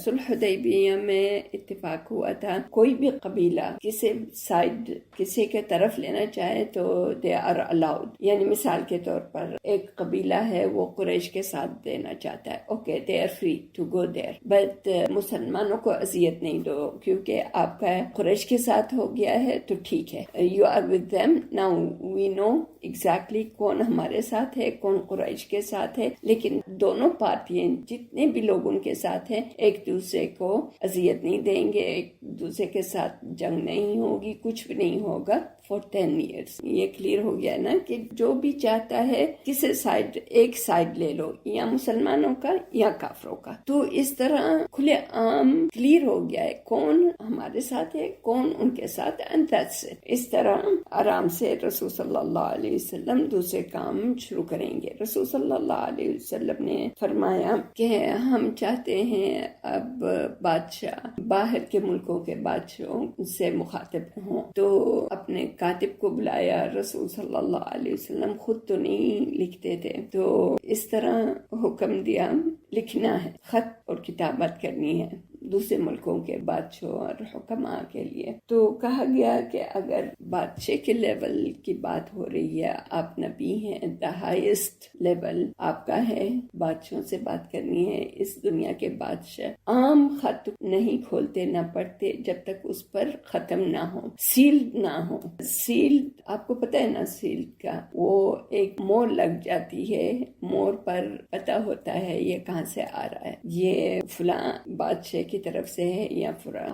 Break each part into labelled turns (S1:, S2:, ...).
S1: صلح حدیبیہ میں اتفاق ہوا تھا کوئی بھی قبیلہ کسی کے طرف لینا چاہے تو دے آر الاؤڈ. یعنی مثال کے طور پر ایک قبیلہ ہے وہ قریش کے ساتھ دینا چاہتا ہے, okay they are free to go there, but مسلمانوں کو اذیت نہیں دو کیونکہ آپ کا قریش کے ساتھ ہو گیا ہے تو ٹھیک ہے, you are with them. Now we know exactly کون ہمارے ساتھ ہے کون قریش کے ساتھ ہے, لیکن دونوں پارٹیاں جتنے بھی لوگ ان کے ساتھ ہیں ایک دوسرے کو اذیت نہیں دیں گے, ایک دوسرے کے ساتھ جنگ نہیں ہوگی, کچھ بھی نہیں ہوگا for 10 years. یہ کلیئر ہو گیا نا کہ جو بھی چاہتا ہے کسی سائڈ ایک سائڈ لے لو, یا مسلمانوں کا یا کافروں کا. تو اس طرح کھلے عام کلیئر ہو گیا ہے کون ہمارے ساتھ ہے کون ان کے ساتھ, and that's it. اس طرح آرام سے رسول صلی اللہ علیہ وسلم دوسرے کام شروع کریں گے. رسول صلی اللہ علیہ وسلم نے فرمایا کہ ہم چاہتے ہیں اب بادشاہ باہر کے ملکوں کے بادشاہوں سے مخاطب ہوں, تو اپنے کاتب کو بلایا. رسول صلی اللہ علیہ وسلم خود تو نہیں لکھتے تھے, تو اس طرح حکم دیا لکھنا ہے, خط اور کتابت کرنی ہے دوسرے ملکوں کے بادشاہوں اور حکماء کے لیے. تو کہا گیا کہ اگر بادشاہ کے لیول کی بات ہو رہی ہے, آپ نبی ہیں, دا ہائیسٹ لیول آپ کا ہے, بادشاہوں سے بات کرنی ہے. اس دنیا کے بادشاہ عام خط نہیں کھولتے نہ پڑھتے جب تک اس پر ختم نہ ہو, سیلڈ نہ ہو. سیلڈ آپ کو پتہ ہے نا, سیلڈ کا وہ ایک مور لگ جاتی ہے, مور پر پتہ ہوتا ہے یہ کہاں سے آ رہا ہے, یہ فلاں بادشاہ کی طرف سے ہے یا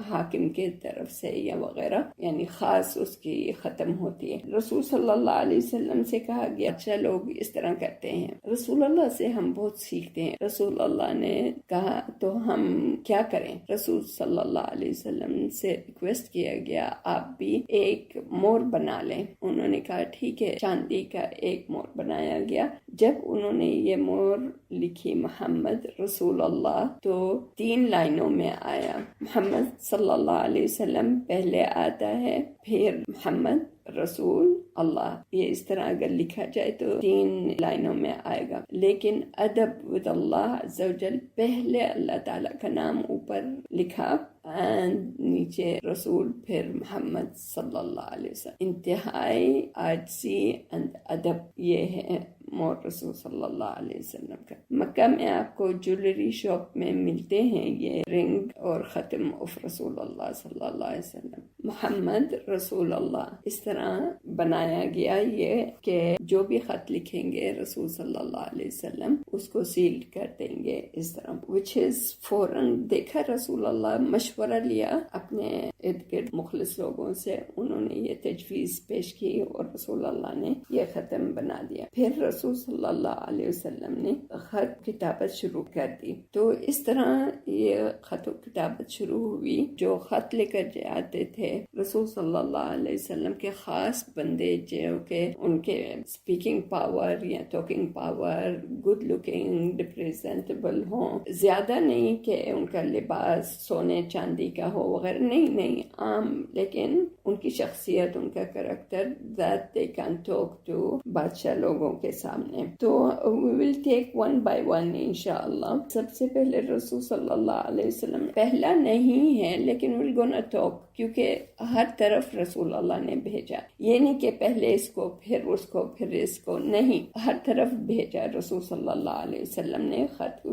S1: حاکم کی طرف سے یا وغیرہ, یعنی خاص اس کی ختم ہوتی ہے. رسول صلی اللہ علیہ وسلم سے کہا گیا اچھا لوگ اس طرح کرتے ہیں, رسول اللہ سے ہم بہت سیکھتے ہیں. رسول اللہ نے کہا تو ہم کیا کریں, رسول صلی اللہ علیہ وسلم سے ریکویسٹ کیا گیا آپ بھی ایک مور بنا لیں. انہوں نے کہا ٹھیک ہے, چاندی کا ایک مور بنایا گیا. جب انہوں نے یہ مور لکھی محمد رسول اللہ, تو 3 لائنوں میں آیا محمد صلی اللہ علیہ وسلم پہلے آتا ہے, پھر محمد رسول اللہ. یہ اس طرح اگر لکھا جائے تو 3 لائنوں میں آئے گا, لیکن ادب ود اللہ عز و جل پہلے اللہ تعالیٰ کا نام اوپر لکھا and نیچے رسول پھر محمد صلی اللہ علیہ وسلم. انتہائی عاجزی and ادب یہ ہے مور رسول صلی اللہ علیہ وسلم کا. مکہ میں آپ کو جویلری شاپ میں ملتے ہیں یہ رنگ اور ختم آف رسول اللہ صلی اللہ علیہ وسلم, محمد رسول اللہ. اس طرح بنایا گیا یہ کہ جو بھی خط لکھیں گے رسول صلی اللہ علیہ وسلم اس کو سیل کر دیں گے اس طرح, which is فوراً دیکھا رسول اللہ, مشورہ لیا اپنے ارد گرد مخلص لوگوں سے, انہوں نے یہ تجویز پیش کی اور رسول اللہ نے یہ ختم بنا دیا. پھر رسول صلی اللہ علیہ وسلم نے خط کتابت شروع کر دی. تو اس طرح یہ خط و کتابت شروع ہوئی. جو خط لے کر جاتے تھے رسول صلی اللہ علیہ وسلم کے خاص بندے جو کہ ان کے اسپیکنگ پاور یا ٹاکنگ پاور گڈ لکنگ ریپریزنٹیبل ہوں, زیادہ نہیں کہ ان کا لباس سونے چاندی کا ہو وغیرہ, نہیں عام, لیکن ان کی شخصیت ان کا character that they can talk to بادشاہ لوگوں کے سامنے. تو we will take one by one انشاءاللہ. سب سے پہلے رسول صلی اللہ علیہ وسلم پہلا نہیں ہے لیکن we're gonna talk, کیونکہ ہر طرف رسول اللہ نے بھیجا, یہ نہیں کہ پہلے اس کو پھر اس کو پھر اس کو, نہیں, ہر طرف بھیجا رسول صلی اللہ علیہ وسلم نے خط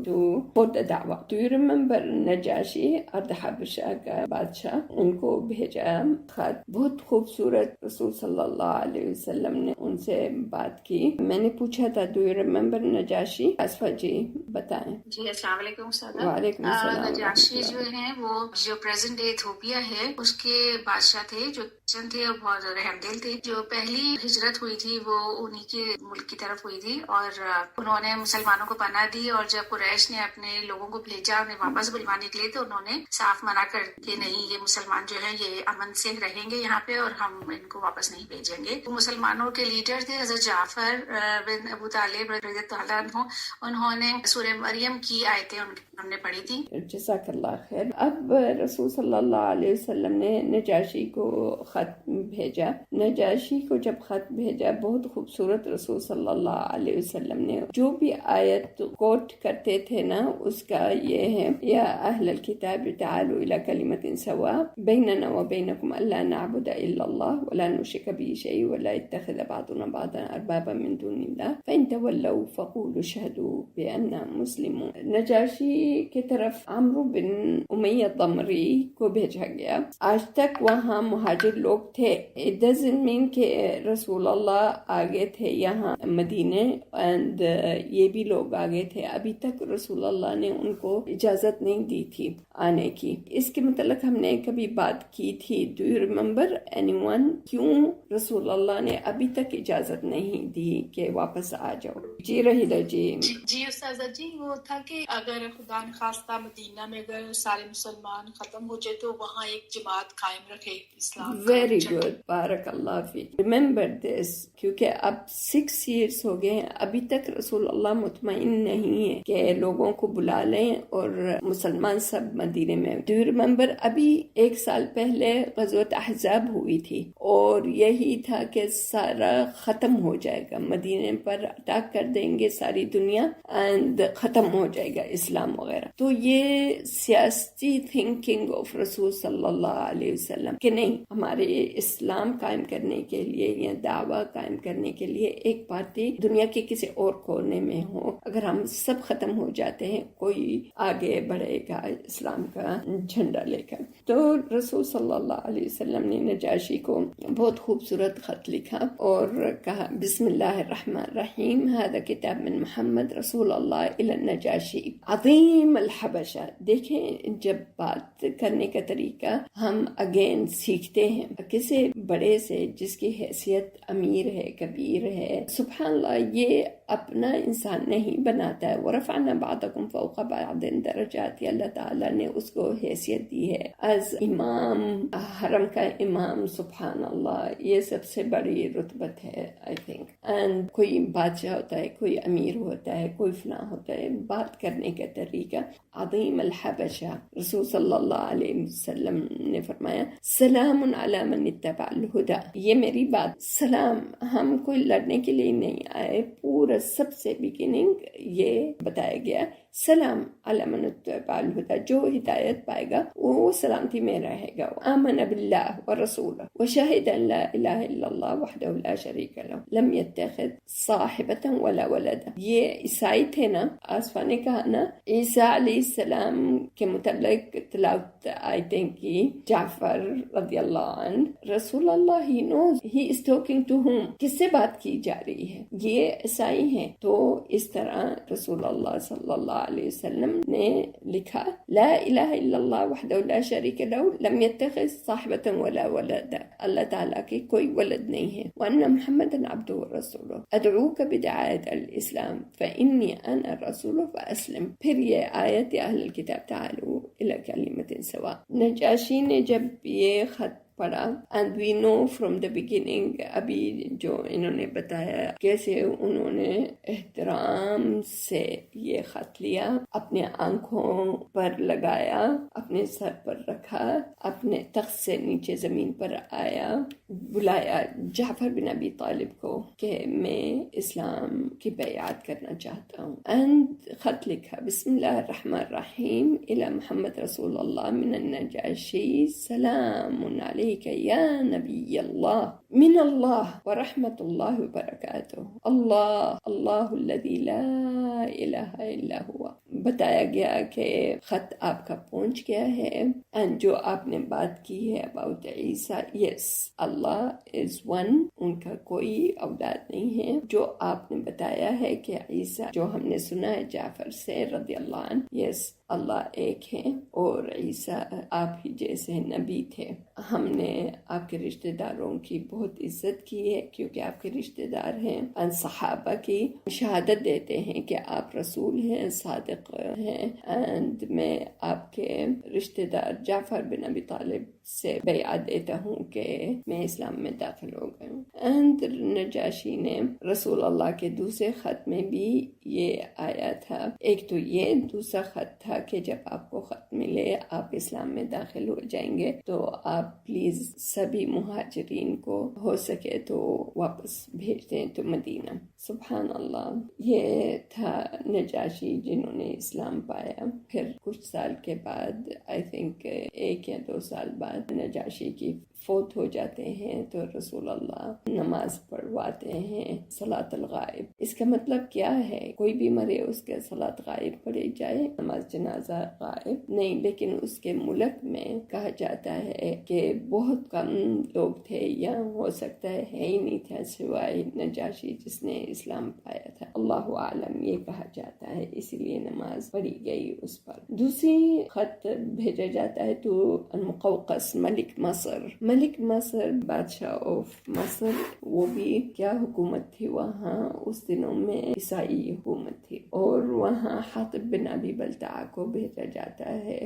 S1: for the دعویٰ. Do you remember نجاشی ارد حبشہ کا بادشاہ, ان کو بھیجا خط, بہت خوبصورت. رسول صلی اللہ علیہ وسلم نے ان سے بات کی. میں نے پوچھا تھا do you remember Najashi, Asfa جی بتائیں.
S2: جی السلام علیکم سادہ.
S1: وعلیکم السلام.
S2: نجاشی جو ہیں وہ جو پریزنٹ ڈے ایتھوپیا ہے اس کے بادشاہ تھے, جو تھے اور بہت رحم دل تھے. جو پہلی ہجرت ہوئی تھی وہ انہی کے ملک کی طرف ہوئی تھی, اور انہوں نے مسلمانوں کو پناہ دی, اور جب قریش نے اپنے لوگوں کو بھیجا انہیں واپس بلوانے کے لیے تو انہوں نے صاف منع کر کہ نہیں, یہ مسلمان جو ہیں یہ امن سے رہیں گے یہاں پہ اور ہم ان کو واپس نہیں بھیجیں گے. وہ مسلمانوں کے لیڈر تھے حضرت جعفر بن ابو طالب رضی اللہ عنہ. انہوں نے سورہ مریم کی آیتیں ان ہم نے پڑھی تھی.
S1: جزاک اللہ خیر. اب رسول صلی اللہ علیہ وسلم نے نجاشی کو خط بھیجا. نجاشی کو جب خط بھیجا بہت خوبصورت رسول صلی اللہ علیہ وسلم نے جو بھی آیت کوٹ کرتے تھے نا اس کا یہ ہے یا اہل الکتاب تعالوا الی کلمۃ سواء بیننا وبینکم الا نعبد الا اللہ ولا نشرک به شیئا ولا يتخذ بعضنا بعضا اربابا من دون اللہ فان تولوا فقولوا اشهدوا بأننا مسلمون. نجاشی کی طرف عمرو بن امیہ ضمری کو بھیجا گیا. آج تک وہاں مہاجر لوگ تھے. It doesn't mean کہ رسول اللہ آگے تھے یہاں مدینے and یہ بھی لوگ آگے تھے. ابھی تک رسول اللہ نے ان کو اجازت نہیں دی تھی آنے کی. اس کے متعلق ہم نے کبھی بات کی تھی. Do you remember anyone کیوں رسول اللہ نے ابھی تک اجازت نہیں دی کہ واپس آ جاؤ؟ جی رہیدہ
S3: جی استاذہ جی وہ تھا کہ اگر خدا نخواستہ مدینہ میں اگر سارے مسلمان ختم ہو جائے تو وہاں ایک جماعت قائم رکھے اسلام.
S1: ویری گڈ بارک اللہ فیک. ریممبر دس کیونکہ اب 6 years ہو گئے ہیں ابھی تک رسول اللہ مطمئن نہیں ہے کہ لوگوں کو بلا لیں اور مسلمان سب مدینے میں. ڈو یو ریممبر ابھی 1 سال پہلے غزوۃ احزاب ہوئی تھی اور یہی تھا کہ سارا ختم ہو جائے گا مدینے پر اٹیک کر دیں گے ساری دنیا اینڈ ختم ہو جائے گا اسلام وغیرہ. تو یہ سیاسی تھنکنگ آف رسول صلی اللہ علیہ وسلم کہ نہیں ہمارے اسلام قائم کرنے کے لیے یا دعویٰ قائم کرنے کے لیے ایک پارٹی دنیا کے کسی اور کونے میں ہو. اگر ہم سب ختم ہو جاتے ہیں کوئی آگے بڑھے گا اسلام کا جھنڈا لے کر. تو رسول صلی اللہ علیہ وسلم نے نجاشی کو بہت خوبصورت خط لکھا اور کہا بسم اللہ الرحمن الرحیم هذا کتاب من محمد رسول اللہ الی النجاشی عظیم الحبشہ. دیکھیں جب بات کرنے کا طریقہ ہم اگین سیکھتے ہیں کسی بڑے سے جس کی حیثیت امیر ہے کبیر ہے. سبحان اللہ یہ اپنا انسان نہیں بناتا ہے. ورفعنا بعضکم فوق بعض درجات. اللہ تعالیٰ نے اس کو حیثیت دی ہے از امام حرم کا امام. سبحان اللہ یہ سب سے بڑی رتبت ہے آئی تھنک. اینڈ کوئی بادشاہ ہوتا ہے کوئی امیر ہوتا ہے کوئی فلاں ہوتا ہے. بات کرنے کا طریقہ عظیم الحبشہ. رسول صلی اللہ علیہ وسلم نے فرمایا سلام علی من اتبع الہدی. یہ میری بات سلام ہم کوئی لڑنے کے لیے نہیں آئے. پورا سب سے بگننگ یہ بتایا گیا سلام علی من اتبع الہدی. جو ہدایت پائے گا وہ سلامتی میں رہے گا. آمن باللہ ورسولہ وشہد ان لا الہ الا اللہ وحدہ لا شریک لہ لم یتخذ صاحبۃ ولا ولدا. یہ عیسائی تھے نا آصفہ نے کہا نا عیسیٰ علیہ السلام کے متعلق تلاوت آیتیں کی جعفر رضی اللہ عنہ. رسول اللہ ہی knows he is talking to whom. کس سے بات کی جا رہی ہے؟ یہ عیسائی ہیں. تو اس طرح رسول اللہ صلی اللہ علیہ وسلم نے لکھا لا الہ الا اللہ وحدہ لا شریک لہ لم یتخذ صاحبۃ ولا ولدا. اللہ تعالیٰ کے کوئی ولد نہیں ہے. وان محمدا عبدہ ورسولہ ادعوک بدعایت الاسلام فانی انا الرسول فاسلم. پھر یہ آیت یا اہل الکتاب تعالوا الی کلمۃ سواء. نجاشی نے جب یہ خط پڑھا and we know from the beginning ابھی جو انہوں نے بتایا کیسے انہوں نے احترام سے یہ خط لیا اپنے آنکھوں پر لگایا اپنے سر پر رکھا اپنے تخت سے نیچے زمین پر آیا بلایا جعفر بن ابی طالب کو کہ میں اسلام کی بیعت کرنا چاہتا ہوں and خط لکھا بسم اللہ الرحمن الرحیم الی محمد رسول اللہ من النجاشی سلام علیہ یا نبی اللہ من اللہ ورحمت اللہ وبرکاتہ اللہ الذی لا الہ الا ہوا. بتایا گیا کہ خط آپ کا پہنچ گیا ہے and جو آپ نے بات کی ہے about Isa yes Allah is one. ان کا کوئی اولاد نہیں ہے. جو آپ نے بتایا ہے کہ عیسیٰ جو ہم نے سنا ہے جعفر سے رضی اللہ عنہ yes اللہ ایک ہے اور عیسیٰ آپ ہی جیسے نبی تھے. ہم نے آپ کے رشتہ داروں کی بہت عزت کی ہے کیونکہ آپ کے رشتہ دار ہیں. صحابہ کی شہادت دیتے ہیں کہ آپ رسول ہیں صادق ہیں. اینڈ میں آپ کے رشتہ دار جعفر بن ابی طالب سے بیعت دیتا ہوں کہ میں اسلام میں داخل ہو گیا ہوں. اینڈ نجاشی نے رسول اللہ کے دوسرے خط میں بھی یہ آیا تھا. ایک تو یہ دوسرا خط تھا کہ جب آپ کو خط ملے آپ اسلام میں داخل ہو جائیں گے تو آپ پلیز سبھی مہاجرین کو ہو سکے تو واپس بھیج دیں تو مدینہ. سبحان اللہ. یہ تھا نجاشی جنہوں نے اسلام پایا. پھر کچھ سال کے بعد آئی تھنک 1 یا 2 سال بعد نجاشی کی فوت ہو جاتے ہیں تو رسول اللہ نماز پڑھواتے ہیں صلاۃ الغائب. اس کا مطلب کیا ہے؟ کوئی بھی مرے اس کے صلاۃ غائب پڑھی جائے، نماز جنازہ غائب نہیں. لیکن اس کے ملک میں کہا جاتا ہے کہ بہت کم لوگ تھے یا ہو سکتا ہے ہی نہیں تھا سوائے نجاشی جس نے اسلام پایا تھا. اللہ عالم یہ کہا جاتا ہے، اسی لیے نماز پڑھی گئی اس پر. دوسری خط بھیجا جاتا ہے تو المقوقس ملک مصر بادشاہ آف مصر. وہ بھی کیا حکومت تھی وہاں اس دنوں میں؟ عیسائی حکومت تھی. اور وہاں حاطب بن ابی بلتع کو بھیجا جاتا ہے.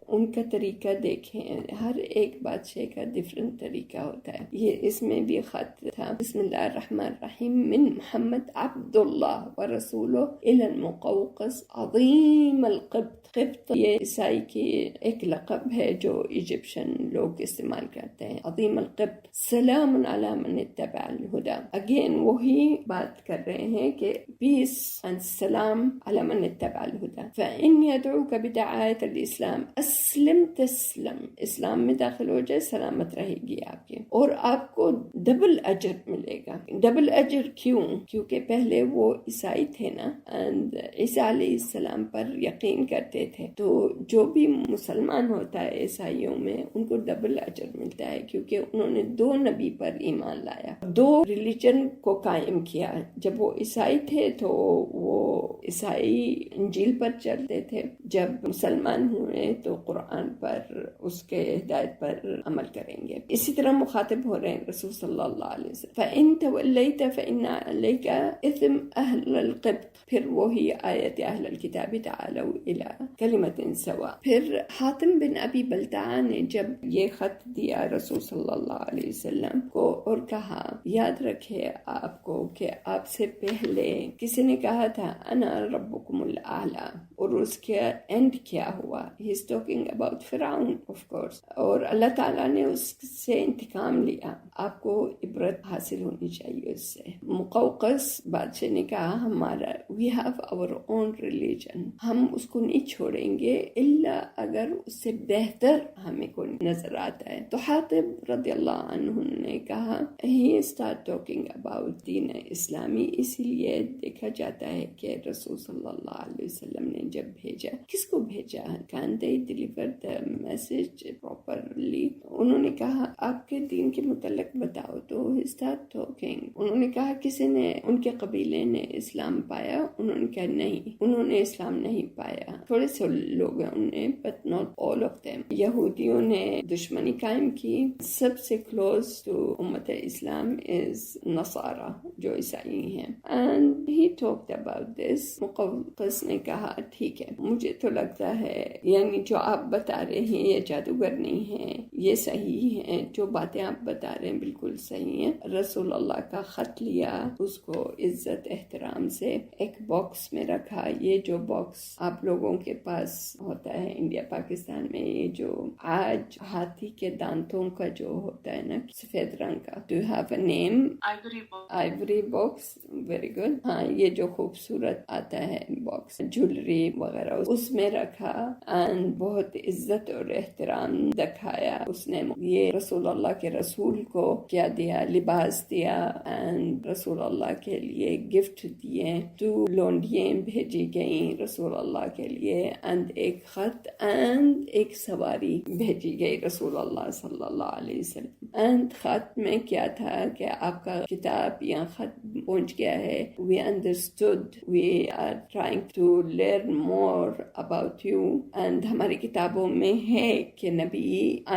S1: ان کا طریقہ دیکھیں، ہر ایک بادشاہ کا ڈفرنٹ طریقہ ہوتا ہے. یہ اس میں بھی خط تھا، بسم اللہ الرحمن الرحیم، من محمد عبد اللہ ورسولہ الی المقوقس عظیم القبط. قبط یہ عیسائی کی ایک لقب ہے جو ایجپشن لوگ استعمال کرتے ہیں. عظیم القبط سلام علی من اتبع الہدی. اگین وہی بات کر رہے ہیں کہ پیس اینڈ سلام علی من اتبع الہدی. فإن يدعوك بدعایت الاسلام اسلم تسلم. اسلام میں داخل ہو جائے سلامت رہے گی آپ کی، اور آپ کو ڈبل اجر ملے گا. ڈبل اجر کیوں؟ کیونکہ پہلے وہ عیسائی تھے نا، اینڈ عیسیٰ علیہ السلام پر یقین کرتے تھے، تو جو بھی مسلمان ہوتا ہے عیسائیوں میں ان کو ڈبل اجر ملتا ہے کیونکہ انہوں نے 2 نبی پر ایمان لایا، 2 ریلیجن کو قائم کیا. جب وہ عیسائی تھے تو وہ عیسائی انجیل پر چلتے تھے، جب مسلمان ہوئے تو قرآن پر اس کے ہدایت پر عمل کریں گے. اسی طرح مخاطب ہو رہے ہیں رسول صلی اللہ علیہ وسلم. فَإِن تَوَلَّيْتَ فَإِنَّ عَلَيْكَ إِثْمَ أَهْلَ الْقِبْطِ. پھر وہی آیت اہل الکتاب تعالوا الی کلمۃ سواء. پھر حاتم بن ابی بلتع نے جب یہ خط دیا رسول صلی اللہ علیہ وسلم کو اور کہا یاد رکھے آپ کو کہ آپ سے پہلے کسی نے کہا تھا انا ربکم الاعلی، اور اس کا اینڈ کیا ہوا؟ ہی از ٹاکنگ اباؤٹ فرعون آف کورس، اور اللہ تعالیٰ نے اس سے انتقام لیا. آپ کو عبرت حاصل ہونی چاہیے اس سے. مقوقس بادشاہ نے کہا ہمارا we have our own religion، ہم اس کو نہیں چھوڑیں گے الا اگر اس سے بہتر ہمیں کو نظر آتا ہے. تو حاطب رضی اللہ عنہ نے کہا he start talking about دین اسلامی. اسی لیے دیکھا جاتا ہے کہ رسول صلی اللہ علیہ وسلم نے جب بھیجا، کس کو بھیجا؟ can they deliver the message properly؟ انہوں نے کہا آپ کے دین کے متعلق بتاؤ، تو he start talking. انہوں نے کہا کسی نے ان کے قبیلے نے اسلام پایا؟ انہوں نے کہا نہیں، انہوں نے اسلام نہیں پایا، تھوڑے سے لوگوں نے but not all of them. یہودیوں نے دشمنی قائم کی. سب سے close to امت اسلام is نصارہ جو عیسائی ہیں. and he talked about this. مقوقس نے کہا ٹھیک ہے، مجھے تو لگتا ہے یعنی جو آپ بتا رہے ہیں یہ جادوگر نہیں ہیں، یہ صحیح ہے، جو باتیں آپ بتا رہے ہیں بالکل صحیح ہیں. رسول اللہ کا خط لیا، اس کو عزت احترام سے ایک باکس میں رکھا. یہ جو باکس آپ لوگوں کے پاس ہوتا ہے انڈیا پاکستان میں، یہ جو آج ہاتھی کے دانتوں کا جو ہوتا ہے نا سفید رنگ کا، do you have a name? Ivory box. Very good. ہاں، یہ جو خوبصورت آتا ہے باکس، جولری وغیرہ اس میں رکھا اینڈ بہت عزت اور احترام دکھایا. اس نے یہ رسول اللہ کے رسول کو کیا دیا؟ لباس دیا، اینڈ رسول اللہ کے لیے گفٹ دیے. 2 لونڈیاں بھیجی گئیں رسول اللہ کے لیے، اینڈ ایک خط اینڈ ایک سواری بھیجی گئی رسول اللہ صلی اللہ علیہ وسلم. اینڈ خط میں کیا تھا کہ آپ کا کتاب یا خط پہنچ گیا ہے. We understood. We are trying to learn more about you and ہماری کتابوں میں ہے کہ نبی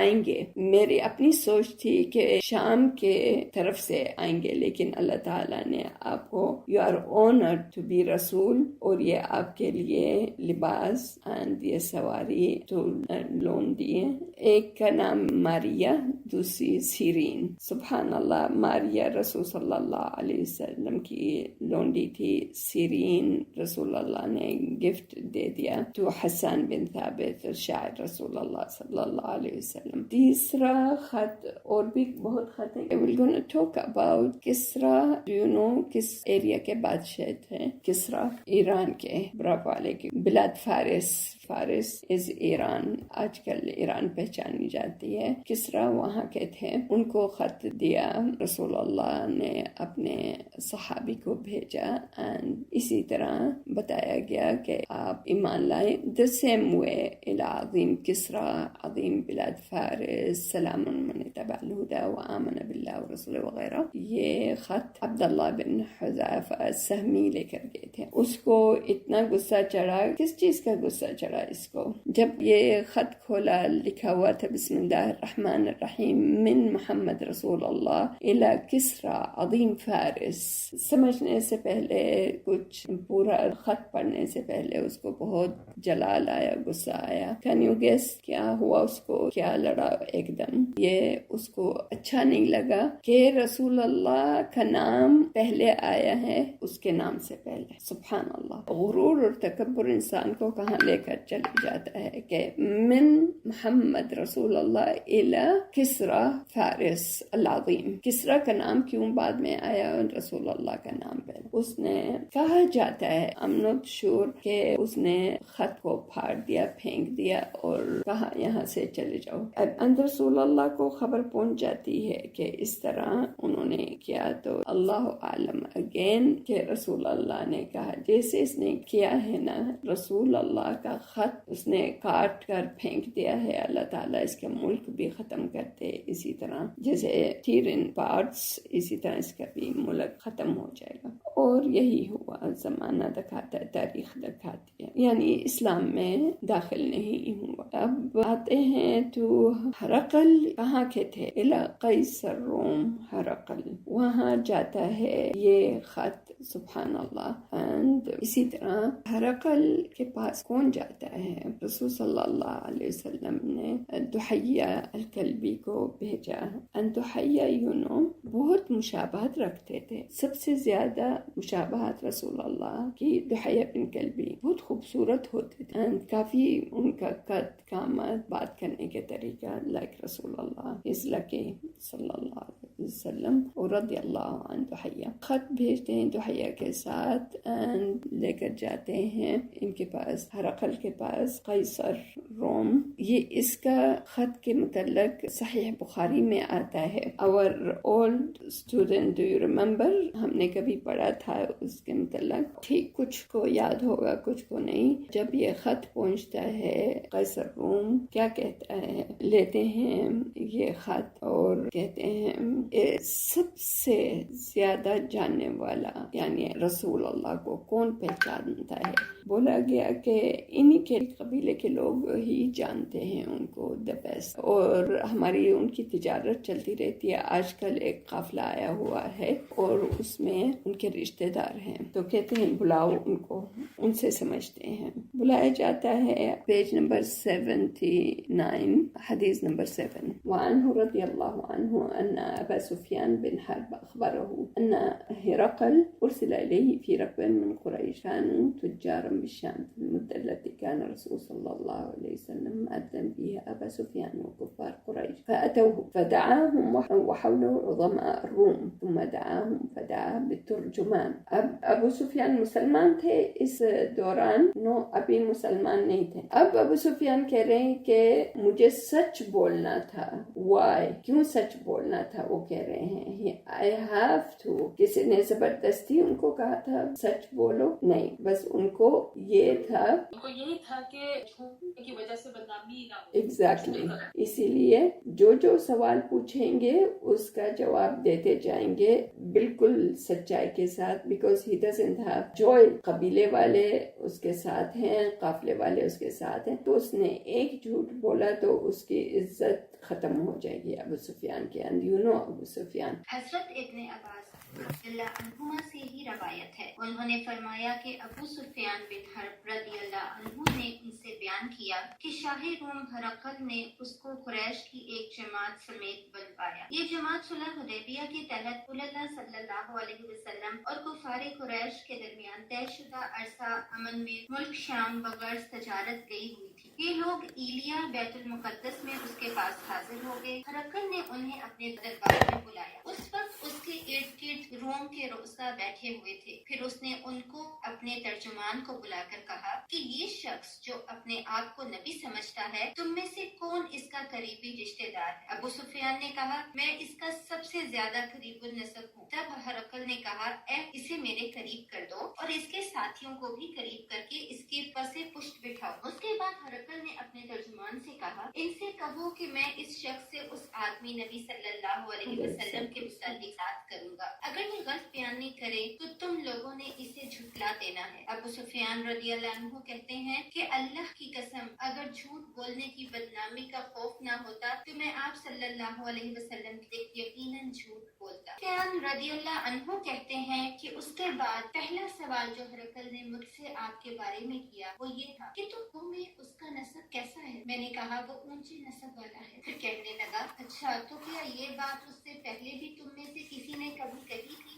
S1: آئیں گے. میری اپنی سوچ تھی کہ شام کے طرف سے آئیں گے، لیکن اللہ تعالیٰ نے آپ کو you are honored to be رسول، اور یہ آپ کے لیے لباس and یہ سواری تو لون دیے. ایک کا نام ماریا، دوسری سیرین. سبحان اللہ، ماریا رسول صلی اللہ علیہ وسلم کی لونڈی تھی، سیرین رسول اللہ نے گفٹ دے دیا تو حسان بن ثابت شاعر رسول اللہ صلی اللہ علیہ وسلم. تیسرا خط، اور بھی بہت خط ہیں. we're going to talk about کسرا. do you know کس ایریا کے بادشاہ تھے؟ کسرا ایران کے براب والے کے بلاد فارس. فارس از ایران، آج کل ایران پہچانی جاتی ہے. کسرا وہاں کے تھے. ان کو خط دیا، رسول اللہ نے اپنے صحابی کو بھیجا، and اسی طرح بتایا گیا کہ آپ ایمان لائیں. the same way الى عظیم کسرا عظیم بلاد فارس سلام من اتبع الہدى وآمن باللہ ورسولہ وغیرہ. یہ خط عبداللہ بن حذیفہ سہمی لے کر گئے تھے. اس کو اتنا غصہ چڑھا. کس چیز کا غصہ چڑھا اس کو؟ جب یہ خط کھولا، لکھا ہوا تھا بسم اللہ الرحمن الرحیم من محمد رسول اللہ الى کسرا عظیم فارس. سمجھنے سے پہلے، کچھ پورا خط پڑھنے سے پہلے اس کو بہت جلال آیا، غصہ آیا. کین یو گیس کیا ہوا اس کو؟ کیا لڑا ایک دم. یہ اس کو اچھا نہیں لگا کہ رسول اللہ کا نام پہلے آیا ہے اس کے نام سے پہلے. سبحان اللہ، غرور اور تکبر انسان کو کہاں لے کر چلے جاتا ہے کہ من محمد رسول اللہ الی کسرا فارس العظیم. کسرا کا نام کیوں بعد میں آیا، رسول اللہ کا نام پہلے. اس نے کہا جاتا ہے، I'm not sure، کہ اس نے خط کو پھاڑ دیا، پھینک دیا اور کہا یہاں سے چلے جاؤ. اب رسول اللہ کو خبر پہنچ جاتی ہے کہ اس طرح انہوں نے کیا، تو اللہ عالم اگین کہ رسول اللہ نے کہا جیسے اس نے کیا ہے نا، رسول اللہ کا خط اس نے کاٹ کر پھینک دیا ہے، اللہ تعالیٰ اس کا ملک بھی ختم کرتے. اسی طرح جیسے ٹیر ان پارٹس، اسی طرح اس کا بھی ملک ختم ہو جائے گا. اور یہی ہوا. زمانہ دکھاتا ہے، تاریخ دکھاتی ہے، یعنی اسلام میں داخل نہیں ہوا. اب آتے ہیں تو ہرقل کہاں کے تھے؟ الى قیصر روم. ہرقل وہاں جاتا ہے یہ خط. سبحان اللہ. and اسی طرح ہرقل کے پاس کون جاتا ہے؟ رسول صلی اللہ علیہ وسلم نے دحیہ الکلبی کو بھیجا. دحیہ بہت مشابہت رکھتے تھے. سب سے زیادہ مشابہت رسول اللہ کی دحیہ بن کلبی. بہت خوبصورت ہوتے تھے، کافی ان کا قد قامت، بات کرنے کے طریقہ لائک رسول اللہ از لکی صلی اللہ علیہ وسلم اور رضی اللہ عنہ. دحیہ خط بھیجتے ہیں دحیہ کے ساتھ، لے کر جاتے ہیں ان کے پاس، ہرقل کے پاس، قیصر روم. یہ اس کا خط کے متعلق صحیح بخاری میں آتا ہے. our old student, do you remember؟ ہم نے کبھی پڑھا تھا اس کے متعلق. ٹھیک، کچھ کو یاد ہوگا، کچھ کو نہیں. جب یہ خط پہنچتا ہے قیصر روم، کیا کہتا ہے؟ لیتے ہیں یہ خط اور کہتے ہیں سب سے زیادہ جاننے والا یعنی رسول اللہ کو کون پہچانتا ہے؟ بولا گیا کہ انہی کے قبیلے کے لوگ ہی جانتے ہیں ان کو the best. اور ہماری ان کی تجارت چلتی رہتی ہے. آج کل ایک قافلہ آیا ہوا ہے اور اس میں ان کے رشتہ دار ہیں، تو کہتے ہیں بلاؤ ان کو، ان سے سمجھتے ہیں. بلایا جاتا ہے. پیج نمبر 79، حدیث نمبر 7. وعنہ رضی اللہ عنہ ان ابا سفیان بن حرب اخبره ان هرقل ارسل الیہ فی رکب من قریش كانوا تجارا بالشام في المدة التي كان الرسول صلى الله عليه وسلم مأذن فيها أبا سفيان وكفار قريش، فأتوه فدعاهم وحوله عظماء الروم، ثم دعاهم فدعا بالترجمان. اب ابو سفیان مسلمان تھے اس دوران، ابھی مسلمان نہیں تھے. اب ابو سفیان کہہ رہے ہیں کہ مجھے سچ بولنا تھا. وائی؟ کیوں سچ بولنا تھا؟ وہ کہہ رہے ہیں I have to. کسی نے زبردستی ان کو کہا تھا سچ بولو؟ نہیں، بس ان کو یہ تھا
S3: کو یہی تھا کہ جھوٹ کی وجہ سے بدنامی نہ ہو.
S1: ایگزیکٹلی. اسی لیے جو سوال پوچھیں گے اس کا جواب دیتے جائیں گے بالکل سچائی کے ساتھ. Because he doesn't have joy. قبیلے والے اس کے ساتھ ہیں, قافلے والے اس کے ساتھ ہیں, تو اس نے ایک جھوٹ بولا تو اس کی عزت ختم ہو جائے گی ابو سفیان کے. اینڈ یو نو ابو سفیان.
S4: حضرت ابن عباس رضی اللہ عنہما سے ہی روایت ہے, انہوں نے فرمایا کہ ابو سفیان بن حرب رضی اللہ عنہ نے ان سے بیان کیا کہ شاہ روم ہرقل نے اس کو قریش کی ایک جماعت سمیت بلوایا. یہ جماعت صلح حدیبیہ کے تحت رسول اللہ صلی اللہ علیہ وسلم اور کفار قریش کے درمیان طے شدہ عرصہ امن میں ملک شام بغرض تجارت گئی ہوئی تھی. یہ لوگ ایلیا بیت المقدس میں اس کے پاس حاضر ہو گئے. ہرقل نے انہیں اپنے دربار میں بلایا. اس وقت اس کے ارد گرد روم کے رؤسا بیٹھے ہوئے تھے. پھر اس نے ان کو اپنے ترجمان کو بلا کر کہا کہ یہ شخص جو اپنے آپ کو نبی سمجھتا ہے, تم میں سے کون اس کا قریبی رشتہ دار ہے؟ ابو سفیان نے کہا, میں اس کا سب سے زیادہ قریب النسب ہوں. تب ہرقل نے کہا, اے اسے میرے قریب کر دو اور اس کے ساتھیوں کو بھی قریب کر کے اس کے پس پشت بٹھاؤ. اس کے بعد ہرقل نے اپنے ترجمان سے کہا, ان سے کہو کہ میں اس شخص سے اس آدمی نبی صلی اللہ علیہ وسلم کے متعلق بات کروں گا. اگر یہ غلط بیان نہیں کرے تو تم لوگوں نے اسے جھٹلا دینا ہے. ابو سفیان رضی اللہ عنہ کہتے ہیں کہ اللہ کی قسم, اگر جھوٹ بولنے کی بدنامی کا خوف نہ ہوتا تو میں آپ صلی اللہ علیہ وسلم کے یقیناً جھوٹ بولتا. سفیان رضی اللہ عنہ کہتے ہیں کہ اس کے بعد پہلا سوال جو ہرقل نے مجھ سے آپ کے بارے میں کیا وہ یہ تھا کہ تو میں اس کا نسب کیسا ہے؟ میں نے کہا, وہ اونچے نسب والا ہے. پھر کہنے لگا, اچھا تو کیا یہ بات اس سے پہلے بھی تم میں سے کسی نے کبھی کہی تھی؟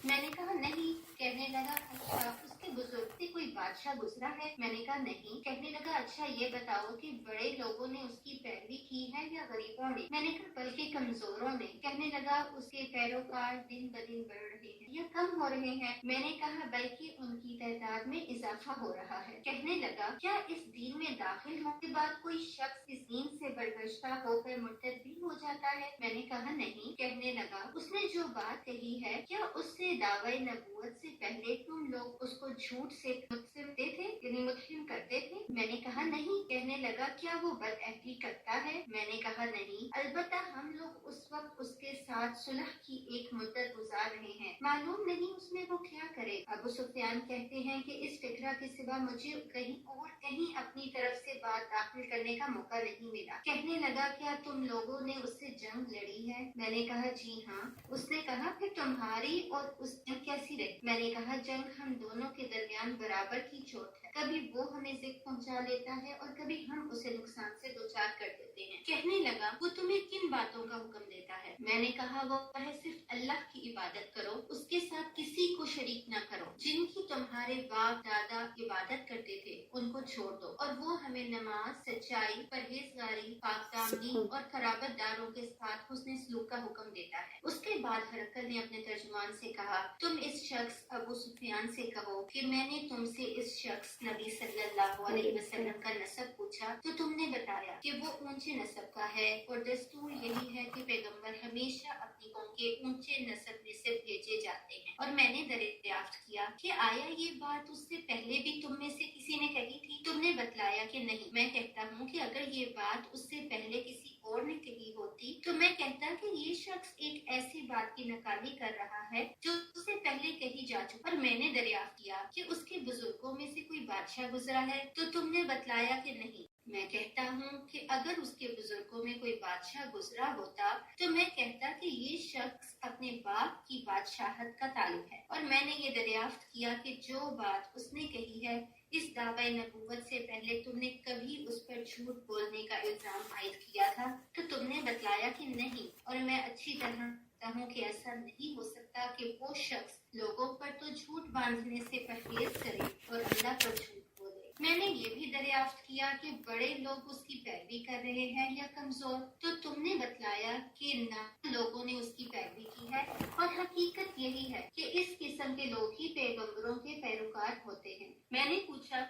S4: میں نے کہا, نہیں. کہنے لگا, اچھا اس کے بزرگ سے کوئی بادشاہ گزرا ہے؟ میں نے کہا, نہیں. کہنے لگا, اچھا یہ بتاؤ کہ بڑے لوگوں نے اس کی پیروی کی ہے یا غریبوں نے؟ میں نے کہا, بلکہ کمزوروں نے. کہنے لگا, اس کے پیروکار دن بدن بڑھ رہے ہیں یا کم ہو رہے ہیں؟ میں نے کہا, بلکہ ان کی تعداد میں اضافہ ہو رہا ہے. کہنے لگا, کیا اس دین میں داخل ہونے کے بعد کوئی شخص اس دین سے برگشتہ ہو کر مرتد بھی ہو جاتا ہے؟ میں نے کہا, نہیں. کہنے لگا, اس نے جو بات کہی ہے کیا اس سے دعوی نبوت سے پہلے تم لوگ اس کو جھوٹ سے متہمتے تھے, یعنی متہم کرتے تھے؟ میں نے کہا, نہیں. کہنے لگا, کیا وہ بدعہدی کرتا ہے؟ میں نے کہا, نہیں. البتہ ہم لوگ اس وقت اس کے ساتھ صلح کی ایک مدت گزار رہے ہیں, معلوم نہیں اس میں وہ کیا کرے. ابو سفیان کہتے ہیں کہ اس فکرہ کے سوا مجھے کہیں اپنی طرف سے بات داخل کرنے کا موقع نہیں ملا. کہنے لگا, کیا تم لوگوں نے اس سے جنگ لڑی ہے؟ میں نے کہا, جی ہاں. اس نے کہا, پھر تمہاری اور اس جنگ کیسی رہی؟ میں نے کہا, جنگ ہم دونوں کے درمیان برابر کی چوٹ ہے. کبھی وہ ہمیں ذکر پہنچا لیتا ہے اور کبھی ہم اسے نقصان سے دوچار کر دیتے ہیں. کہنے لگا, وہ تمہیں کن باتوں کا حکم دیتا ہے؟ میں نے کہا, وہ ہے صرف اللہ کی عبادت کرو, اس کے ساتھ کسی کو شریک نہ کرو. جن کی تمہارے باپ دادا عبادت کرتے تھے ان کو چھوڑ دو, اور وہ ہمیں نماز, سچائی, پرہیزگاری, پاک دامنی اور قرابت داروں کے ساتھ حسن سلوک کا حکم دیتا ہے. اس کے بعد ہرقل نے اپنے ترجمان سے کہا, تم اس شخص ابو سفیان سے کہو کہ میں نے تم سے اس شخص نبی صلی اللہ علیہ وسلم کا نسب پوچھا تو تم نے بتایا کہ وہ اونچے نسب کا ہے, اور دستور یہی ہے کہ پیغمبر ہمیشہ اپنی قوم کے اونچے نسب میں سے بھیجے جاتے ہیں. اور میں نے دریافت کیا کہ آیا یہ بات اس سے پہلے بھی تم میں سے کسی نے کہی تھی؟ تم نے بتلایا کہ نہیں. میں کہتا ہوں کہ اگر یہ بات اس سے پہلے کسی اور نے کہی ہوتی تو میں کہتا کہ یہ شخص ایک ایسی بات کی نقالی کر رہا ہے جو اس سے پہلے کہی جا چکی. اور میں نے دریافت کیا کہ اس کے بزرگوں میں سے کوئی بادشاہ گزرا ہے تو تم نے بتلایا کہ نہیں. میں کہتا ہوں کہ اگر اس کے بزرگوں میں کوئی بادشاہ گزرا ہوتا تو میں کہتا کہ یہ شخص اپنے باپ کی بادشاہت کا تعلق ہے. اور میں نے یہ دریافت کیا کہ جو بات اس نے کہی ہے اس دعوی نبوت سے پہلے تم نے کبھی اس پر جھوٹ بولنے کا الزام عائد کیا تھا تو تم نے بتلایا کہ نہیں. اور میں اچھی طرح جانتا ہوں کہ ایسا نہیں ہو سکتا کہ وہ شخص لوگوں پر تو جھوٹ باندھنے سے پرہیز کرے اور اللہ پر جھوٹ بولے. میں نے یہ بھی دریافت کیا کہ بڑے لوگ اس کی پیروی کر رہے ہیں یا کمزور, تو تم نے بتلایا کہ نہ لوگوں نے اس کی پیروی کی ہے, اور حقیقت یہی ہے کہ اس قسم کے لوگ ہی پیغمبروں کے پیروکار ہوتے ہیں. میں نے پوچھا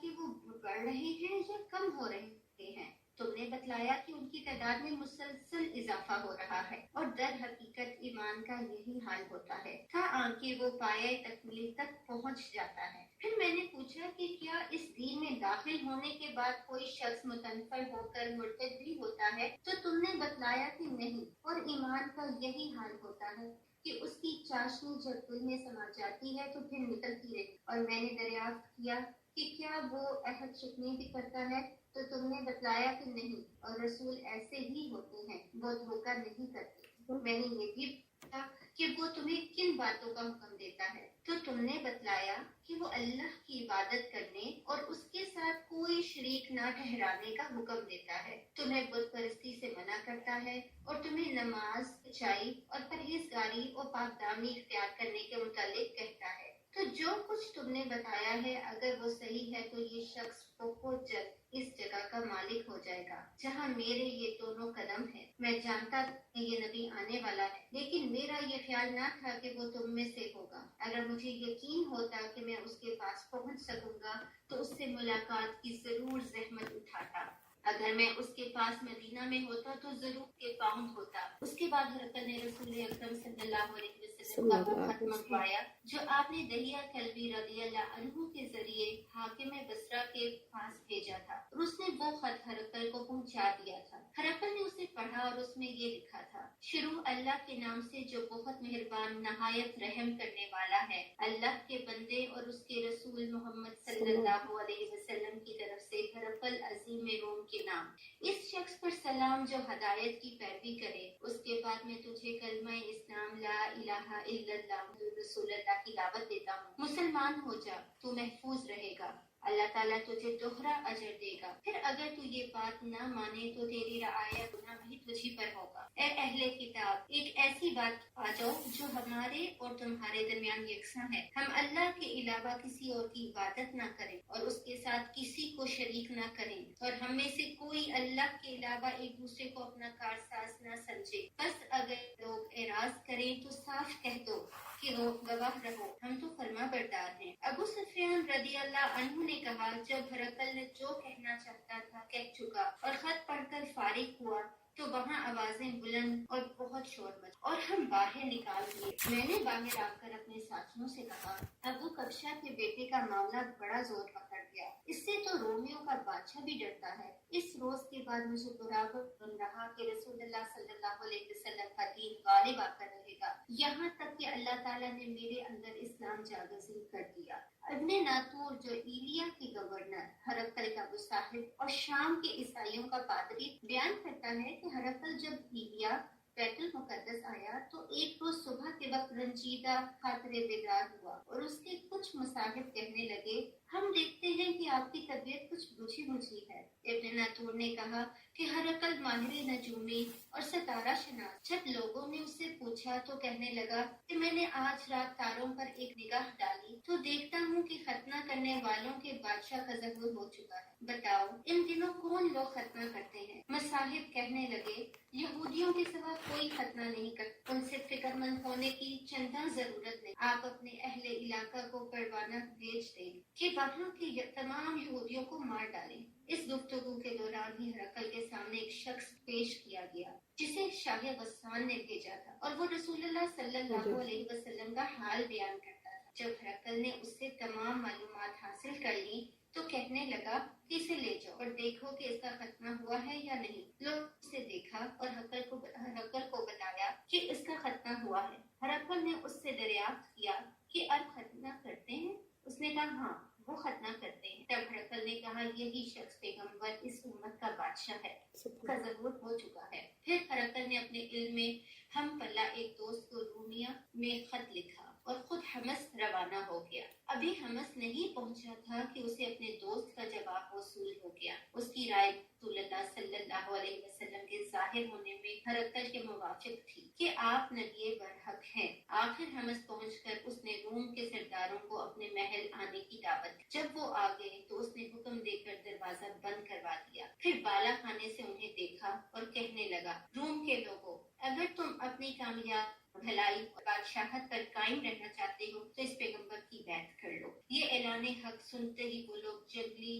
S4: کہ وہ بڑھ رہے ہیں یا کم ہو رہے ہیں؟ تم نے بتلایا کہ ان کی تعداد میں مسلسل اضافہ ہو رہا ہے اور در حقیقت ایمان کا یہی حال ہوتا ہے تھا کہ وہ پایہ تکمیل تک پہنچ جاتا ہے۔ پھر میں نے پوچھا کہ کیا اس دین میں داخل ہونے کے بعد کوئی شخص متنفر ہو کر مرتد بھی ہوتا ہے؟ تو تم نے بتلایا کہ نہیں، اور ایمان کا یہی حال ہوتا ہے کہ اس کی چاشنی جب دل میں سما جاتی ہے تو پھر نکلتی رہتی۔ اور میں نے دریافت کیا کہ کیا وہ عہد شکنی بھی کرتا ہے؟ تو تم نے بتلایا کہ نہیں، اور رسول ایسے ہی ہوتے ہیں، وہ دھوکہ نہیں کرتے۔ میں نے یہ بھی پوچھا کہ وہ تمہیں کن باتوں کا حکم دیتا ہے؟ تو تم نے بتلایا کہ وہ اللہ کی عبادت کرنے اور اس کے ساتھ کوئی شریک نہ ٹھہرانے کا حکم دیتا ہے، تمہیں بت پرستی سے منع کرتا ہے اور تمہیں نماز، سچائی اور پرہیزگاری اور پاکدامنی اختیار کرنے کے متعلق کہتا ہے۔ تو جو کچھ تم نے بتایا ہے اگر وہ صحیح ہے تو یہ شخص بہت جلد اس جگہ کا مالک ہو جائے گا جہاں میرے یہ دونوں قدم ہیں۔ میں جانتا تھا کہ یہ نبی آنے والا ہے، لیکن میرا یہ خیال نہ تھا کہ وہ تم میں سے ہوگا۔ اگر مجھے یقین ہوتا کہ میں اس کے پاس پہنچ سکوں گا تو اس سے ملاقات کی ضرور زحمت اٹھاتا۔ اگر میں اس کے پاس مدینہ میں ہوتا تو ضرور کے پاؤں ہوتا۔ اس کے بعد حضرت نے رسول اکرم صلی اللہ علیہ وسلم کا وہ خط منگوایا جو آپ نے دہیہ کلبی رضی اللہ عنہ کے ذریعے حاکم بصرہ کے پاس بھیجا تھا، اور اس نے وہ خط ہرقل کو پہنچا دیا تھا۔ ہرقل نے اسے پڑھا اور اس میں یہ لکھا تھا: شروع اللہ کے نام سے جو بہت مہربان نہایت رحم کرنے والا ہے۔ اللہ کے بندے اور اس کے رسول محمد صلی اللہ علیہ وسلم کی طرف سے ہرقل عظیم روم کے نام۔ اس شخص پر سلام جو ہدایت کی پیروی کرے۔ اس کے بعد میں تجھے کلمہ اسلام لا الہ الا اللہ محمد رسول اللہ کی دعوت دیتا ہوں۔ مسلمان ہو جا، تو محفوظ رہے گا، اللہ تعالیٰ تجھے دوہرا اجر دے گا۔ پھر اگر تو یہ بات نہ مانے تو تیری رعایا گناہ بھی تجھی پر ہوگا۔ اے اہل کتاب، ایک ایسی بات آ جاؤ جو ہمارے اور تمہارے درمیان یکساں ہے۔ ہم اللہ کے علاوہ کسی اور کی عبادت نہ کریں اور اس کے ساتھ کسی کو شریک نہ کریں، اور ہم میں سے کوئی اللہ کے علاوہ ایک دوسرے کو اپنا کارساز نہ سمجھے۔ بس اگر لوگ اعراض کریں تو صاف کہہ دو کہ گواہ رہو، ہم تو فرما بردار ہیں۔ ابو سفیان رضی اللہ عنہ نے کہا، جب ہرقل نے جو کہنا چاہتا تھا کہہ چکا اور خط پڑھ کر فارغ ہوا تو وہاں آوازیں بلند اور بہت شور مچا اور ہم باہر نکال دیے۔ میں نے باہر آ کر اپنے ساتھیوں سے کہا، ابو کبشہ کے بیٹے کا معاملہ بڑا زور پکڑ گیا، اس سے تو رومیوں کا بادشاہ بھی ڈرتا ہے۔ اس روز کے بعد مجھے برابر بن رہا کہ رسول اللہ صلی اللہ علیہ وسلم کا دین غالب آ کر رہے گا، یہاں تک کہ اللہ تعالیٰ نے میرے اندر اسلام جاگزین کر دیا۔ ابن ناطور جو ایلیا کے گورنر، ہرقل کا ابو صاحب اور شام کے عیسائیوں کا پادری، بیان کرتا ہے کہ ہرقل جب ایلیا بیت المقدس آیا تو ایک روز صبح کے وقت رنجیدہ خاطر بیدار ہوا اور اس کے کچھ مصاحب کہنے لگے، ہم دیکھتے ہیں کہ آپ کی طبیعت کچھ بجھی بجھی ہے۔ ابن ناطور نے کہا کہ ہرقل ماہر نجومی اور ستارہ شناس۔ جب لوگوں نے اس سے پوچھا تو کہنے لگا کہ میں نے آج رات تاروں پر ایک نگاہ ڈالی تو دیکھتا ہوں کہ ختنہ کرنے والوں کے بادشاہ کا ظہور ہو چکا ہے۔ بتاؤ ان دنوں کون لوگ ختنہ کرتے ہیں؟ مصاحب کہنے لگے، یہودیوں کے سوا کوئی ختنہ نہیں کرتا، ان سے فکر مند ہونے کی چندہ ضرورت نہیں۔ آپ اپنے اہل علاقہ کو پروانہ بھیج دیں کہ وہاں کے تمام یہودیوں کو مار ڈالیں۔ اس گفتگو کے دوران ہی ہرقل کے سامنے ایک شخص پیش کیا گیا جسے شاہ غسان نے بھیجا تھا، اور وہ رسول اللہ صلی اللہ علیہ وسلم کا حال بیان کرتا تھا۔ جب ہرقل نے اس سے تمام معلومات حاصل کر لی تو کہنے لگا کہ اسے لے جاؤ اور دیکھو کہ اس کا ختنہ ہوا ہے یا نہیں۔ لوگ اسے دیکھا اور ہرقل کو بتایا کہ اس کا ختنہ ہوا ہے۔ ہرقل نے اس سے دریافت کیا کہ اب ختنہ کرتے ہیں؟ اس نے کہا ہاں، وہ ختنہ کرتے ہیں۔ تب ہرقل نے کہا، یہی شخص پیغمبر اس امت کا بادشاہ ہے، اس کا ظہور ہو چکا ہے۔ پھر ہرقل نے اپنے علم میں ہم پلہ ایک دوست کو رومیہ میں خط لکھا اور خود حمص روانہ ہو گیا۔ ابھی حمص نہیں پہنچا تھا کہ اسے اپنے دوست کا جواب موصول ہو گیا۔ اس کی رائے رسول اللہ صلی اللہ علیہ وسلم کے ظاہر ہونے میں ہرقل کے موافق تھی کہ آپ نبی برحق ہیں۔ آخر حمص پہنچ کر اس نے روم کے سرداروں کو اپنے محل آنے کی دعوت دی۔ جب وہ آ گئے تو اس نے حکم دے کر دروازہ بند کروا دیا، پھر بالا خانے سے انہیں دیکھا اور کہنے لگا، روم کے لوگوں، اگر تم اپنی کامیاب بھلائی اور بادشاہت پر قائم رہنا چاہتے ہو تو اس پیغمبر کی بیعت کر لو۔ یہ اعلان حق سنتے ہی وہ لوگ جنگلی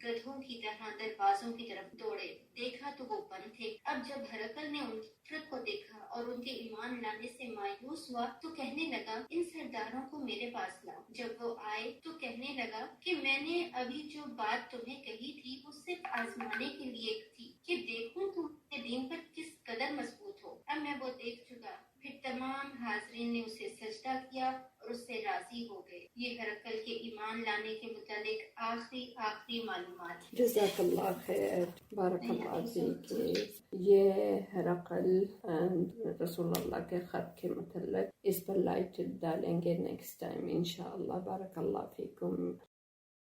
S4: گدھوں کی طرح دروازوں کی طرف دوڑے، دیکھا تو وہ بند تھے۔ اب جب ہرقل نے ان کی فطرت کو دیکھا اور ان کے ایمان لانے سے مایوس ہوا تو کہنے لگا ان سرداروں کو میرے پاس لاؤ۔ جب وہ آئے تو کہنے لگا کہ میں نے ابھی جو بات تمہیں کہی تھی وہ صرف آزمانے کے لیے تھی کہ دیکھوں تم اپنے دین پر کس قدر مضبوط ہو۔ اب میں وہ دیکھ چکا۔ پھر تمام حاضرین نے اسے سجدہ کیا اور اس سے راضی ہو گئے۔ یہ ہرقل کے ایمان لانے کے متعلق آخری معلومات۔
S1: جزاک اللہ خیر، بارک اللہ فیک۔ یہ ہرقل رسول اللہ کے خط کے متعلق اس پر لائٹ ڈالیں گے نیکسٹ ٹائم انشاءاللہ۔ بارک اللہ فیکم۔